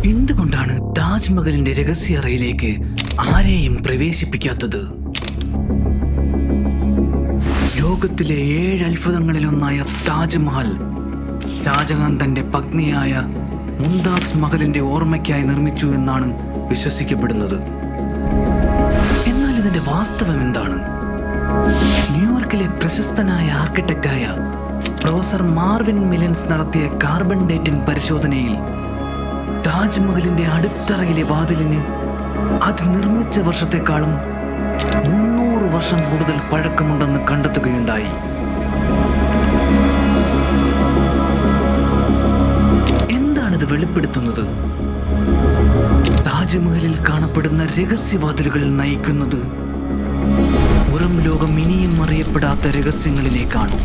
എന്തുകൊണ്ടാണ് താജ്മഹലിന്റെ രഹസ്യ അറയിലേക്ക് ആരെയും പ്രവേശിപ്പിക്കാത്തത്? ലോകത്തിലെ 7 അത്ഭുതങ്ങളിലൊന്നായ താജ്മഹൽ ഷാജഹാൻ തന്റെ പത്നിയായ മുംതാസ് മഹലിന്റെ ഓർമ്മയ്ക്കായി നിർമ്മിച്ചു എന്നാണ് വിശ്വസിക്കപ്പെടുന്നത്. എന്നാൽ ഇതിന്റെ വാസ്തവം എന്താണ്? ന്യൂയോർക്കിലെ പ്രശസ്തനായ ആർക്കിടെക്റ്റായ പ്രൊഫസർ മാർവിൻ മിലൻസ് നടത്തിയ കാർബൺ ഡേറ്റിംഗ് പരിശോധനയിൽ താജ്മഹലിന്റെ അടിത്തറയിലെ വാതിലിന് അത് നിർമ്മിച്ച വർഷത്തെക്കാളും 300 വർഷം കൂടുതൽ പഴക്കമുണ്ടെന്ന് കണ്ടെത്തുകയുണ്ടായി. എന്താണിത് വെളിപ്പെടുത്തുന്നത്? താജ്മഹലിൽ കാണപ്പെടുന്ന രഹസ്യവാതിലുകൾ നയിക്കുന്നത് പുറം ലോകം ഇനിയും അറിയപ്പെടാത്ത രഹസ്യങ്ങളിലേക്കാണ്.